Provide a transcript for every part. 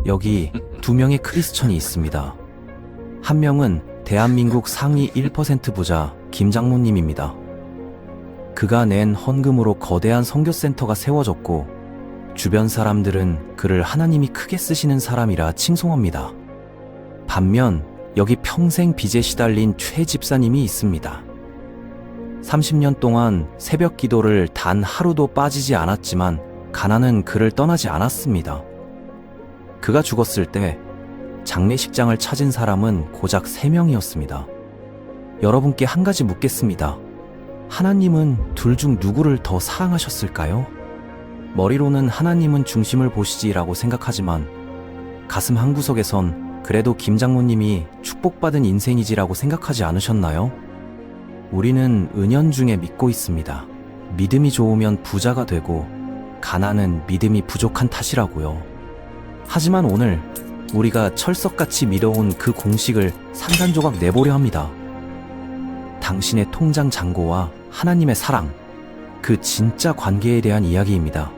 여기 두 명의 크리스천이 있습니다. 한 명은 대한민국 상위 1% 부자 김장모님입니다. 그가 낸 헌금으로 거대한 선교센터가 세워졌고 주변 사람들은 그를 하나님이 크게 쓰시는 사람이라 칭송합니다. 반면 여기 평생 빚에 시달린 최 집사님이 있습니다. 30년 동안 새벽 기도를 단 하루도 빠지지 않았지만 가난은 그를 떠나지 않았습니다. 그가 죽었을 때 장례식장을 찾은 사람은 고작 3명이었습니다. 여러분께 한 가지 묻겠습니다. 하나님은 둘 중 누구를 더 사랑하셨을까요? 머리로는 하나님은 중심을 보시지라고 생각하지만 가슴 한구석에선 그래도 김장모님이 축복받은 인생이지라고 생각하지 않으셨나요? 우리는 은연중에 믿고 있습니다. 믿음이 좋으면 부자가 되고 가난은 믿음이 부족한 탓이라고요. 하지만 오늘 우리가 철석같이 믿어온 그 공식을 산산조각 내보려 합니다. 당신의 통장 잔고와 하나님의 사랑, 그 진짜 관계에 대한 이야기입니다.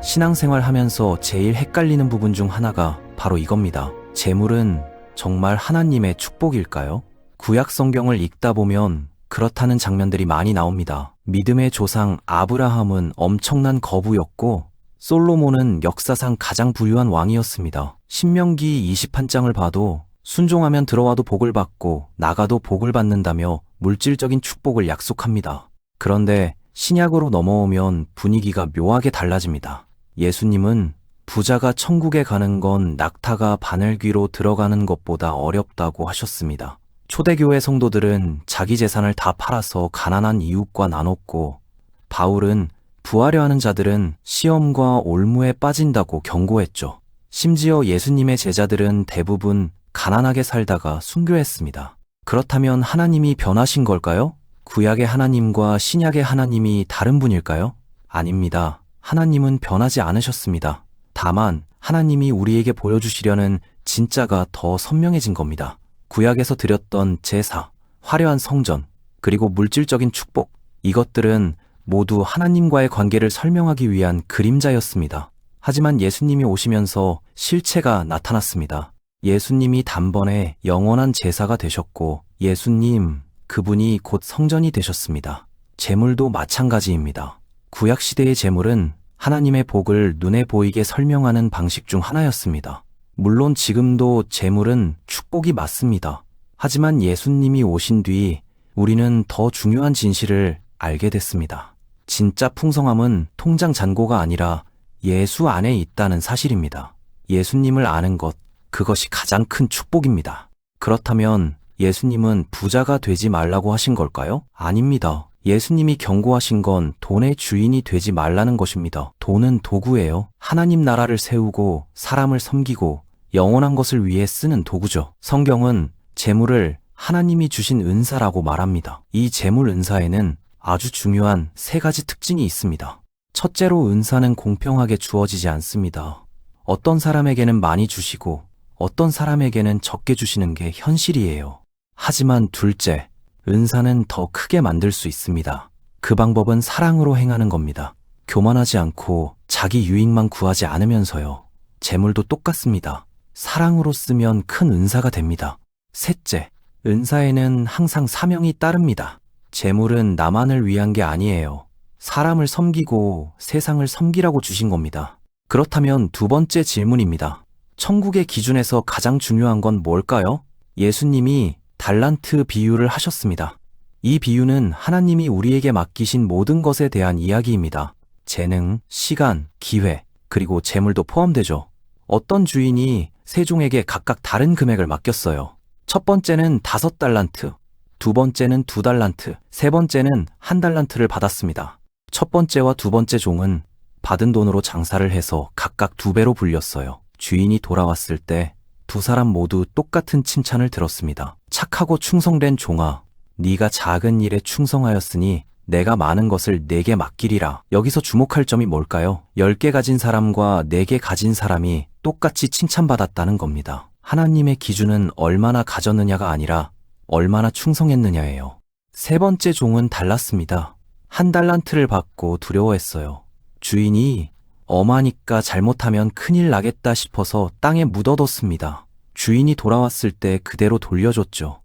신앙생활 하면서 제일 헷갈리는 부분 중 하나가 바로 이겁니다. 재물은 정말 하나님의 축복일까요? 구약 성경을 읽다 보면 그렇다는 장면들이 많이 나옵니다. 믿음의 조상 아브라함은 엄청난 거부였고 솔로몬은 역사상 가장 부유한 왕이었습니다. 신명기 20한장을 봐도 순종하면 들어와도 복을 받고 나가도 복을 받는다며 물질적인 축복을 약속합니다. 그런데 신약으로 넘어오면 분위기가 묘하게 달라집니다. 예수님은 부자가 천국에 가는 건 낙타가 바늘귀로 들어가는 것보다 어렵다고 하셨습니다. 초대교회 성도들은 자기 재산을 다 팔아서 가난한 이웃과 나눴고 바울은 부하려 하는 자들은 시험과 올무에 빠진다고 경고했죠. 심지어 예수님의 제자들은 대부분 가난하게 살다가 순교했습니다. 그렇다면 하나님이 변하신 걸까요? 구약의 하나님과 신약의 하나님이 다른 분일까요? 아닙니다. 하나님은 변하지 않으셨습니다. 다만 하나님이 우리에게 보여주시려는 진짜가 더 선명해진 겁니다. 구약에서 드렸던 제사, 화려한 성전, 그리고 물질적인 축복, 이것들은 모두 하나님과의 관계를 설명하기 위한 그림자였습니다. 하지만 예수님이 오시면서 실체가 나타났습니다. 예수님이 단번에 영원한 제사가 되셨고 예수님, 그분이 곧 성전이 되셨습니다. 재물도 마찬가지입니다. 구약시대의 재물은 하나님의 복을 눈에 보이게 설명하는 방식 중 하나였습니다. 물론 지금도 재물은 축복이 맞습니다. 하지만 예수님이 오신 뒤 우리는 더 중요한 진실을 알게 됐습니다. 진짜 풍성함은 통장 잔고가 아니라 예수 안에 있다는 사실입니다. 예수님을 아는 것, 그것이 가장 큰 축복입니다. 그렇다면 예수님은 부자가 되지 말라고 하신 걸까요? 아닙니다. 예수님이 경고하신 건 돈의 주인이 되지 말라는 것입니다. 돈은 도구예요. 하나님 나라를 세우고 사람을 섬기고 영원한 것을 위해 쓰는 도구죠. 성경은 재물을 하나님이 주신 은사라고 말합니다. 이 재물 은사에는 아주 중요한 3가지 특징이 있습니다. 첫째로 은사는 공평하게 주어지지 않습니다. 어떤 사람에게는 많이 주시고 어떤 사람에게는 적게 주시는 게 현실이에요. 하지만 둘째, 은사는 더 크게 만들 수 있습니다. 그 방법은 사랑으로 행하는 겁니다. 교만하지 않고 자기 유익만 구하지 않으면서요. 재물도 똑같습니다. 사랑으로 쓰면 큰 은사가 됩니다. 셋째, 은사에는 항상 사명이 따릅니다. 재물은 나만을 위한 게 아니에요. 사람을 섬기고 세상을 섬기라고 주신 겁니다. 그렇다면 두 번째 질문입니다. 천국의 기준에서 가장 중요한 건 뭘까요? 예수님이 달란트 비유를 하셨습니다. 이 비유는 하나님이 우리에게 맡기신 모든 것에 대한 이야기입니다. 재능, 시간, 기회, 그리고 재물도 포함되죠. 어떤 주인이 세종에게 각각 다른 금액을 맡겼어요. 첫 번째는 5달란트, 두 번째는 2달란트, 세 번째는 1달란트를 받았습니다. 첫 번째와 두 번째 종은 받은 돈으로 장사를 해서 각각 2배로 불렸어요. 주인이 돌아왔을 때 두 사람 모두 똑같은 칭찬을 들었습니다. 착하고 충성된 종아, 네가 작은 일에 충성하였으니 내가 많은 것을 네게 맡기리라. 여기서 주목할 점이 뭘까요? 10개 가진 사람과 4개 가진 사람이 똑같이 칭찬받았다는 겁니다. 하나님의 기준은 얼마나 가졌느냐가 아니라 얼마나 충성했느냐예요. 세 번째 종은 달랐습니다. 한 달란트를 받고 두려워했어요. 주인이 엄하니까 잘못하면 큰일 나겠다 싶어서 땅에 묻어뒀습니다. 주인이 돌아왔을 때 그대로 돌려줬죠.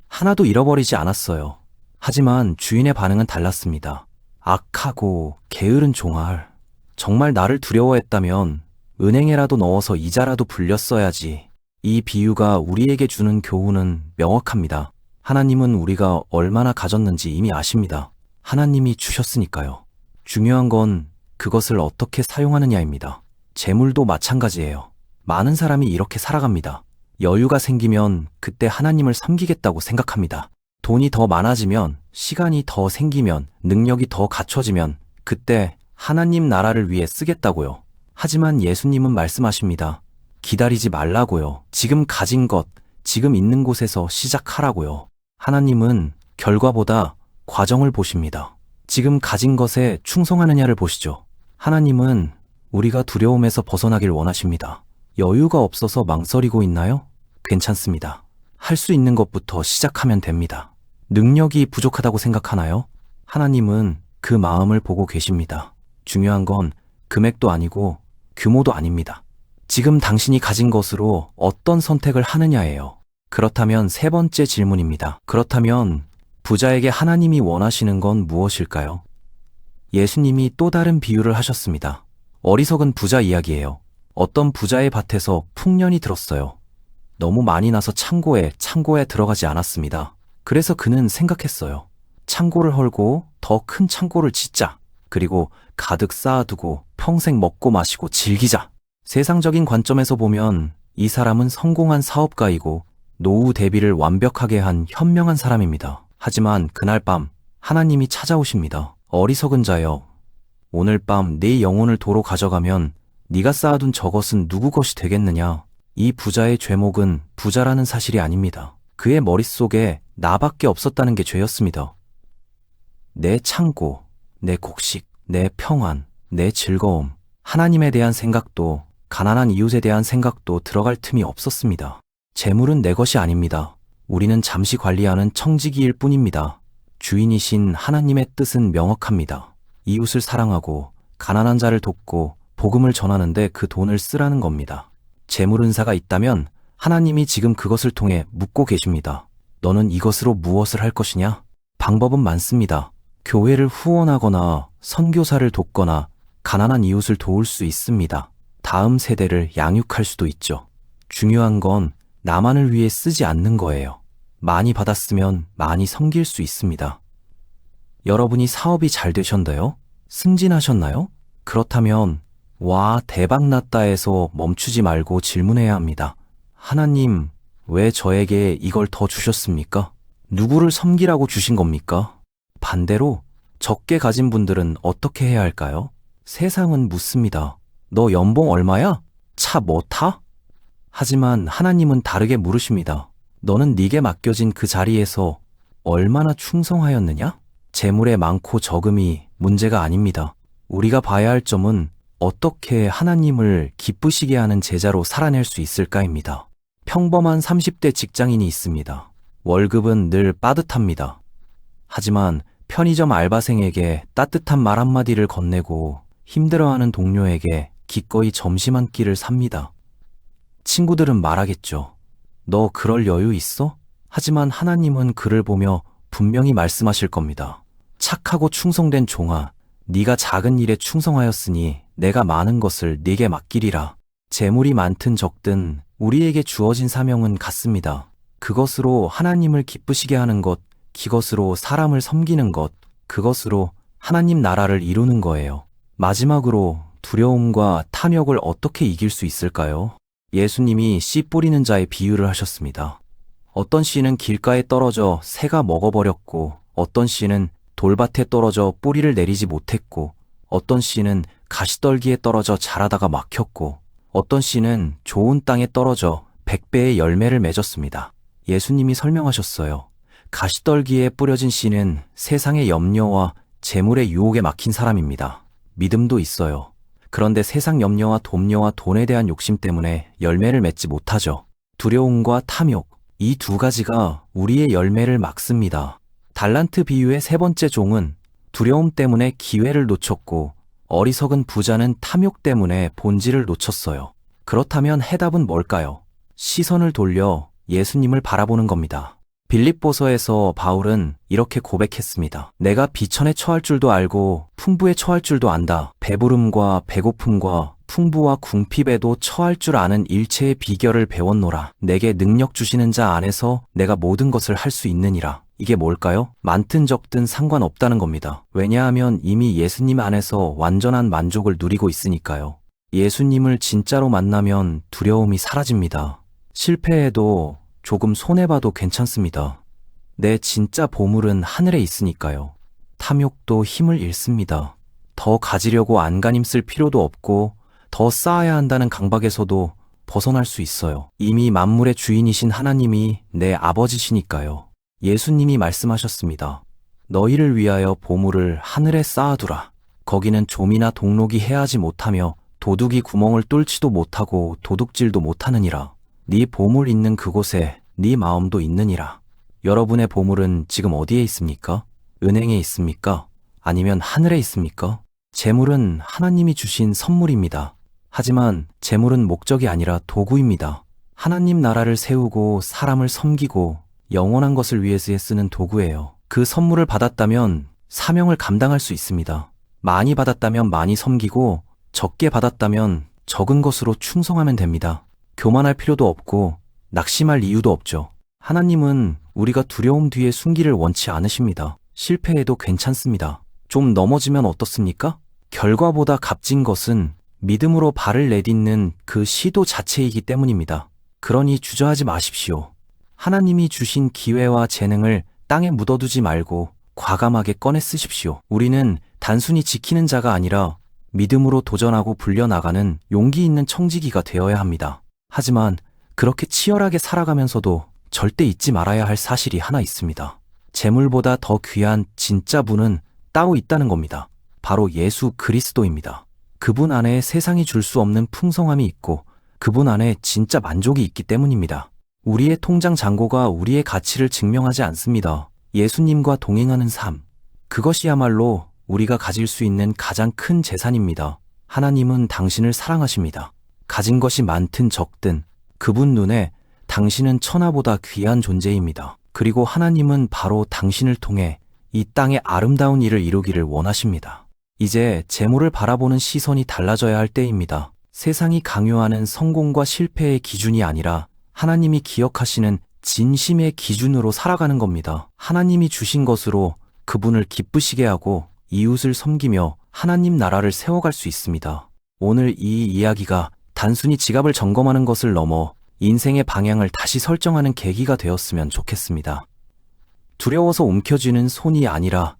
하나도 잃어버리지 않았어요. 하지만 주인의 반응은 달랐습니다. 악하고 게으른 종알. 정말 나를 두려워했다면 은행에라도 넣어서 이자라도 불렸어야지. 이 비유가 우리에게 주는 교훈은 명확합니다. 하나님은 우리가 얼마나 가졌는지 이미 아십니다. 하나님이 주셨으니까요. 중요한 건 그것을 어떻게 사용하느냐입니다. 재물도 마찬가지예요. 많은 사람이 이렇게 살아갑니다. 여유가 생기면 그때 하나님을 섬기겠다고 생각합니다. 돈이 더 많아지면, 시간이 더 생기면, 능력이 더 갖춰지면 그때 하나님 나라를 위해 쓰겠다고요. 하지만 예수님은 말씀하십니다. 기다리지 말라고요. 지금 가진 것, 지금 있는 곳에서 시작하라고요. 하나님은 결과보다 과정을 보십니다. 지금 가진 것에 충성하느냐를 보시죠. 하나님은 우리가 두려움에서 벗어나길 원하십니다. 여유가 없어서 망설이고 있나요? 괜찮습니다. 할 수 있는 것부터 시작하면 됩니다. 능력이 부족하다고 생각하나요? 하나님은 그 마음을 보고 계십니다. 중요한 건 금액도 아니고 규모도 아닙니다. 지금 당신이 가진 것으로 어떤 선택을 하느냐예요. 그렇다면 세 번째 질문입니다. 그렇다면 부자에게 하나님이 원하시는 건 무엇일까요? 예수님이 또 다른 비유를 하셨습니다. 어리석은 부자 이야기예요. 어떤 부자의 밭에서 풍년이 들었어요. 너무 많이 나서 창고에 들어가지 않았습니다. 그래서 그는 생각했어요. 창고를 헐고 더 큰 창고를 짓자. 그리고 가득 쌓아두고 평생 먹고 마시고 즐기자. 세상적인 관점에서 보면 이 사람은 성공한 사업가이고 노후 대비를 완벽하게 한 현명한 사람입니다. 하지만 그날 밤 하나님이 찾아오십니다. 어리석은 자여, 오늘 밤 네 영혼을 도로 가져가면 네가 쌓아둔 저것은 누구 것이 되겠느냐. 이 부자의 죄목은 부자라는 사실이 아닙니다. 그의 머릿속에 나밖에 없었다는 게 죄였습니다. 내 창고, 내 곡식, 내 평안, 내 즐거움, 하나님에 대한 생각도 가난한 이웃에 대한 생각도 들어갈 틈이 없었습니다. 재물은 내 것이 아닙니다. 우리는 잠시 관리하는 청지기일 뿐입니다. 주인이신 하나님의 뜻은 명확합니다. 이웃을 사랑하고 가난한 자를 돕고 복음을 전하는데 그 돈을 쓰라는 겁니다. 재물 은사가 있다면 하나님이 지금 그것을 통해 묻고 계십니다. 너는 이것으로 무엇을 할 것이냐? 방법은 많습니다. 교회를 후원하거나 선교사를 돕거나 가난한 이웃을 도울 수 있습니다. 다음 세대를 양육할 수도 있죠. 중요한 건 나만을 위해 쓰지 않는 거예요. 많이 받았으면 많이 섬길 수 있습니다. 여러분이 사업이 잘 되셨나요? 승진하셨나요? 그렇다면 와, 대박 났다에서 멈추지 말고 질문해야 합니다. 하나님, 왜 저에게 이걸 더 주셨습니까? 누구를 섬기라고 주신 겁니까? 반대로 적게 가진 분들은 어떻게 해야 할까요? 세상은 묻습니다. 너 연봉 얼마야? 차 뭐 타? 하지만 하나님은 다르게 물으십니다. 너는 네게 맡겨진 그 자리에서 얼마나 충성하였느냐? 재물의 많고 적음이 문제가 아닙니다. 우리가 봐야 할 점은 어떻게 하나님을 기쁘시게 하는 제자로 살아낼 수 있을까입니다. 평범한 30대 직장인이 있습니다. 월급은 늘 빠듯합니다. 하지만 편의점 알바생에게 따뜻한 말 한마디를 건네고 힘들어하는 동료에게 기꺼이 점심 한 끼를 삽니다. 친구들은 말하겠죠. 너 그럴 여유 있어? 하지만 하나님은 그를 보며 분명히 말씀하실 겁니다. 착하고 충성된 종아, 네가 작은 일에 충성하였으니 내가 많은 것을 네게 맡기리라. 재물이 많든 적든 우리에게 주어진 사명은 같습니다. 그것으로 하나님을 기쁘시게 하는 것, 그것으로 사람을 섬기는 것, 그것으로 하나님 나라를 이루는 거예요. 마지막으로 두려움과 탐욕을 어떻게 이길 수 있을까요? 예수님이 씨 뿌리는 자의 비유를 하셨습니다. 어떤 씨는 길가에 떨어져 새가 먹어버렸고, 어떤 씨는 돌밭에 떨어져 뿌리를 내리지 못했고, 어떤 씨는 가시떨기에 떨어져 자라다가 막혔고, 어떤 씨는 좋은 땅에 떨어져 100배의 열매를 맺었습니다. 예수님이 설명하셨어요. 가시떨기에 뿌려진 씨는 세상의 염려와 재물의 유혹에 막힌 사람입니다. 믿음도 있어요. 그런데 세상 염려와 돈녀와 돈에 대한 욕심 때문에 열매를 맺지 못하죠. 두려움과 탐욕, 이 두 가지가 우리의 열매를 막습니다. 달란트 비유의 세 번째 종은 두려움 때문에 기회를 놓쳤고 어리석은 부자는 탐욕 때문에 본질을 놓쳤어요. 그렇다면 해답은 뭘까요? 시선을 돌려 예수님을 바라보는 겁니다. 빌립보서에서 바울은 이렇게 고백했습니다. 내가 비천에 처할 줄도 알고 풍부에 처할 줄도 안다. 배부름과 배고픔과 풍부와 궁핍에도 처할 줄 아는 일체의 비결을 배웠노라. 내게 능력 주시는 자 안에서 내가 모든 것을 할 수 있느니라. 이게 뭘까요? 많든 적든 상관없다는 겁니다. 왜냐하면 이미 예수님 안에서 완전한 만족을 누리고 있으니까요. 예수님을 진짜로 만나면 두려움이 사라집니다. 실패해도 조금 손해봐도 괜찮습니다. 내 진짜 보물은 하늘에 있으니까요. 탐욕도 힘을 잃습니다. 더 가지려고 안간힘 쓸 필요도 없고 더 쌓아야 한다는 강박에서도 벗어날 수 있어요. 이미 만물의 주인이신 하나님이 내 아버지시니까요. 예수님이 말씀하셨습니다. 너희를 위하여 보물을 하늘에 쌓아두라. 거기는 좀이나 동록이 해하지 못하며 도둑이 구멍을 뚫지도 못하고 도둑질도 못하느니라. 네 보물 있는 그곳에 네 마음도 있느니라. 여러분의 보물은 지금 어디에 있습니까? 은행에 있습니까? 아니면 하늘에 있습니까? 재물은 하나님이 주신 선물입니다. 하지만 재물은 목적이 아니라 도구입니다. 하나님 나라를 세우고 사람을 섬기고 영원한 것을 위해서 쓰는 도구예요. 그 선물을 받았다면 사명을 감당할 수 있습니다. 많이 받았다면 많이 섬기고 적게 받았다면 적은 것으로 충성하면 됩니다. 교만할 필요도 없고 낙심할 이유도 없죠. 하나님은 우리가 두려움 뒤에 숨기를 원치 않으십니다. 실패해도 괜찮습니다. 좀 넘어지면 어떻습니까? 결과보다 값진 것은 믿음으로 발을 내딛는 그 시도 자체이기 때문입니다. 그러니 주저하지 마십시오. 하나님이 주신 기회와 재능을 땅에 묻어두지 말고 과감하게 꺼내 쓰십시오. 우리는 단순히 지키는 자가 아니라 믿음으로 도전하고 불려나가는 용기 있는 청지기가 되어야 합니다. 하지만 그렇게 치열하게 살아가면서도 절대 잊지 말아야 할 사실이 하나 있습니다. 재물보다 더 귀한 진짜 분은 따로 있다는 겁니다. 바로 예수 그리스도입니다. 그분 안에 세상이 줄 수 없는 풍성함이 있고 그분 안에 진짜 만족이 있기 때문입니다. 우리의 통장 잔고가 우리의 가치를 증명하지 않습니다. 예수님과 동행하는 삶, 그것이야말로 우리가 가질 수 있는 가장 큰 재산입니다. 하나님은 당신을 사랑하십니다. 가진 것이 많든 적든 그분 눈에 당신은 천하보다 귀한 존재입니다. 그리고 하나님은 바로 당신을 통해 이 땅에 아름다운 일을 이루기를 원하십니다. 이제 재물을 바라보는 시선이 달라져야 할 때입니다. 세상이 강요하는 성공과 실패의 기준이 아니라 하나님이 기억하시는 진심의 기준으로 살아가는 겁니다. 하나님이 주신 것으로 그분을 기쁘시게 하고 이웃을 섬기며 하나님 나라를 세워갈 수 있습니다. 오늘 이 이야기가 단순히 지갑을 점검하는 것을 넘어 인생의 방향을 다시 설정하는 계기가 되었으면 좋겠습니다. 두려워서 움켜쥐는 손이 아니라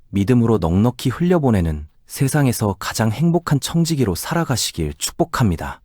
믿음으로 넉넉히 흘려보내는 세상에서 가장 행복한 청지기로 살아가시길 축복합니다.